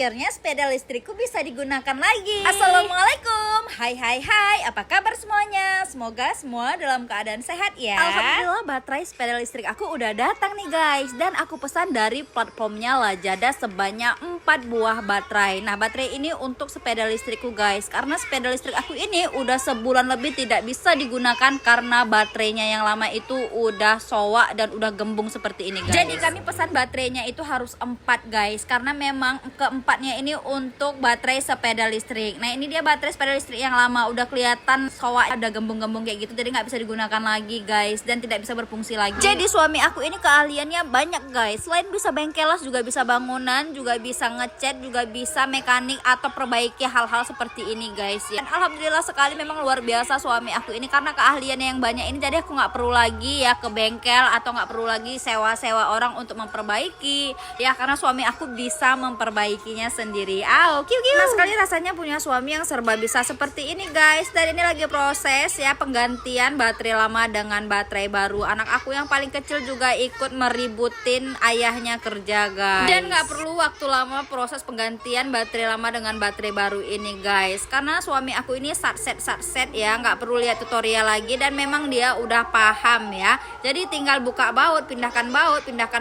akhirnya sepeda listrikku bisa digunakan lagi. Assalamualaikum, hai, apa kabar semuanya? Semoga semua dalam keadaan sehat ya. Alhamdulillah baterai sepeda listrik aku udah datang nih guys. Dan aku pesan dari platformnya Lazada sebanyak 4 buah baterai. Nah baterai ini untuk sepeda listrikku guys, karena sepeda listrik aku ini udah sebulan lebih tidak bisa digunakan karena baterainya yang lama itu udah soak dan udah gembung seperti ini guys. Jadi kami pesan baterainya itu harus 4 guys, karena memang keempatnya ini untuk baterai sepeda listrik. Nah ini dia baterai sepeda listrik yang lama, udah kelihatan soak, ada gembung-gembung kayak gitu, jadi nggak bisa digunakan lagi guys dan tidak bisa berfungsi lagi. Jadi suami aku ini keahliannya banyak guys, selain bisa bengkelas juga bisa bangunan, juga bisa ngecat, juga bisa mekanik atau perbaiki hal-hal seperti ini guys ya. Dan alhamdulillah sekali, memang luar biasa suami aku ini karena keahliannya yang banyak ini, jadi aku nggak perlu lagi ya ke bengkel atau nggak perlu lagi sewa-sewa orang untuk memperbaiki ya, karena suami aku bisa memperbaikinya sendiri. Nah sekali rasanya punya suami yang serba bisa seperti ini guys. Dan ini lagi proses ya penggantian baterai lama dengan baterai baru. Anak aku yang paling kecil juga ikut meributin ayahnya kerja guys. Dan nggak perlu waktu lama proses penggantian baterai lama dengan baterai baru ini guys, karena suami aku ini satset ya, nggak perlu lihat tutorial lagi dan memang dia udah paham ya. Jadi tinggal buka baut, pindahkan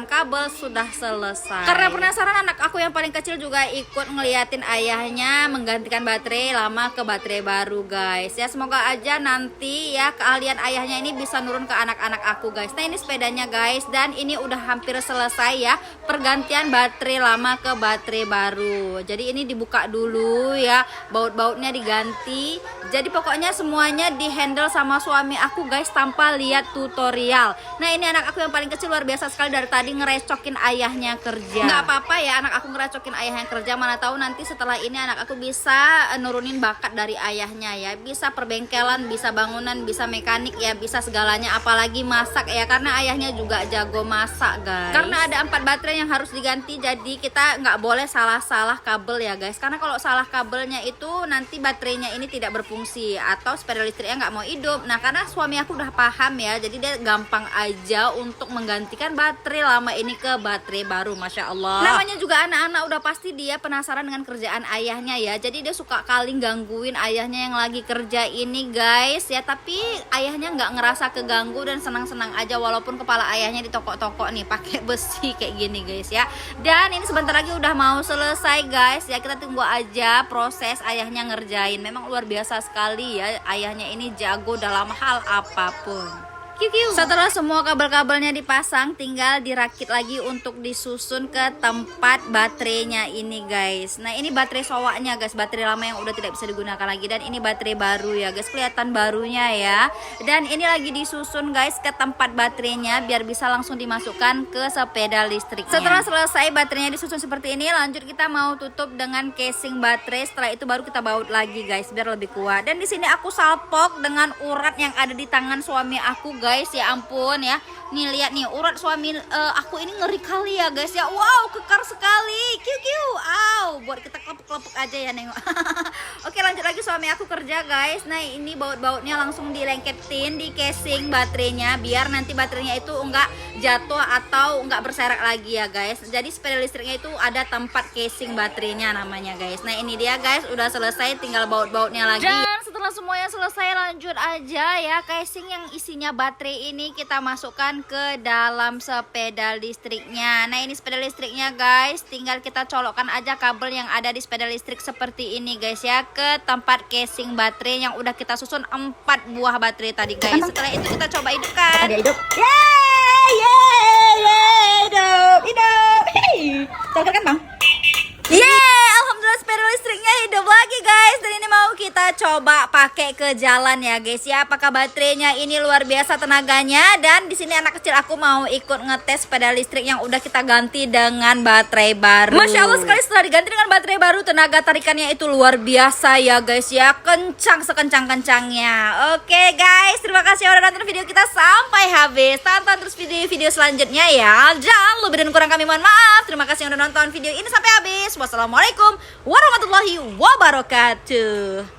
kabel, sudah selesai. Karena penasaran, anak aku yang paling kecil juga ikut ngeliatin ayahnya menggantikan baterai lama ke baterai baru guys ya. Semoga aja nanti ya keahlian ayahnya ini bisa nurun ke anak-anak aku guys. Nah ini sepedanya guys, dan ini udah hampir selesai ya pergantian baterai lama ke baterai baru. Jadi ini dibuka dulu ya, baut-bautnya diganti. Jadi pokoknya semuanya di handle sama suami aku guys tanpa lihat tutorial. Nah ini anak aku yang paling kecil luar biasa sekali, dari tadi ngerecokin ayahnya kerja. Nggak apa-apa ya anak aku ngerecokin ayahnya kerja, mana tahu nanti setelah ini anak aku bisa nurunin bakat dari ayahnya ya, bisa perbengkelan, bisa bangunan, bisa mekanik ya, bisa segalanya, apalagi masak ya, karena ayahnya juga jago masak guys. Karena ada 4 baterai yang harus diganti, jadi kita nggak boleh salah-salah kabel ya guys, karena kalau salah kabelnya itu nanti baterainya ini tidak berfungsi atau sepeda listriknya nggak mau hidup. Nah karena suami aku udah paham ya, jadi dia gampang aja untuk menggantikan baterai lama ini ke baterai baru. Masya Allah, namanya juga anak-anak udah pasti dia penasaran dengan kerjaan ayahnya ya, jadi dia suka kali gangguin ayahnya yang lagi kerja ini guys ya. Tapi ayahnya nggak ngerasa keganggu dan senang-senang aja, walaupun kepala ayahnya ditokok-tokok nih pakai besi kayak gini guys ya. Dan ini sebentar lagi udah mau selesai guys ya, kita tunggu aja proses ayahnya ngerjain. Memang luar biasa sekali ya, ayahnya ini jago dalam hal apapun. Setelah semua kabel-kabelnya dipasang, tinggal dirakit lagi untuk disusun ke tempat baterainya ini guys. Nah ini baterai sowaknya guys, baterai lama yang udah tidak bisa digunakan lagi, dan ini baterai baru ya guys, kelihatan barunya ya. Dan ini lagi disusun guys ke tempat baterainya biar bisa langsung dimasukkan ke sepeda listriknya. Setelah selesai baterainya disusun seperti ini, lanjut kita mau tutup dengan casing baterai. Setelah itu baru kita baut lagi guys biar lebih kuat. Dan di sini aku salpok dengan urat yang ada di tangan suami aku guys, ya ampun ya. Nih lihat nih urat suami aku ini ngeri kali ya guys ya. Wow, kekar sekali. Buat kita kelepek-kelepek aja ya nengok. Oke lanjut lagi, suami aku kerja guys. Nah ini baut-bautnya langsung dilengketin di casing baterainya biar nanti baterainya itu enggak jatuh atau enggak berserak lagi ya guys. Jadi sepeda listriknya itu ada tempat casing baterainya namanya guys. Nah ini dia guys, udah selesai, tinggal baut-bautnya lagi. Dan setelah semuanya selesai, lanjut aja ya casing yang isinya baterai ini kita masukkan ke dalam sepeda listriknya. Nah ini sepeda listriknya guys, tinggal kita colokkan aja kabel yang ada di sepeda listrik seperti ini guys ya ke tempat casing baterai yang udah kita susun 4 buah baterai tadi guys. Setelah itu kita coba hidupkan. Ada hidup. Hidup. Coba kan bang? Alhamdulillah sepeda listriknya hidup lagi guys. Dan ini mau kita coba pakai ke jalan ya guys ya. Apakah baterainya ini luar biasa tenaganya. Dan di sini anak kecil aku mau ikut ngetes sepeda listrik yang udah kita ganti dengan baterai baru. Masya Allah sekali, setelah diganti dengan baterai baru, tenaga tarikannya itu luar biasa ya guys ya, kencang sekencang-kencangnya. Oke guys, terima kasih udah nonton video kita sampai habis. Tonton terus video-video selanjutnya ya. Jangan lebih dan kurang kami mohon maaf. Terima kasih udah nonton video ini sampai habis. Wassalamualaikum warahmatullahi wabarakatuh.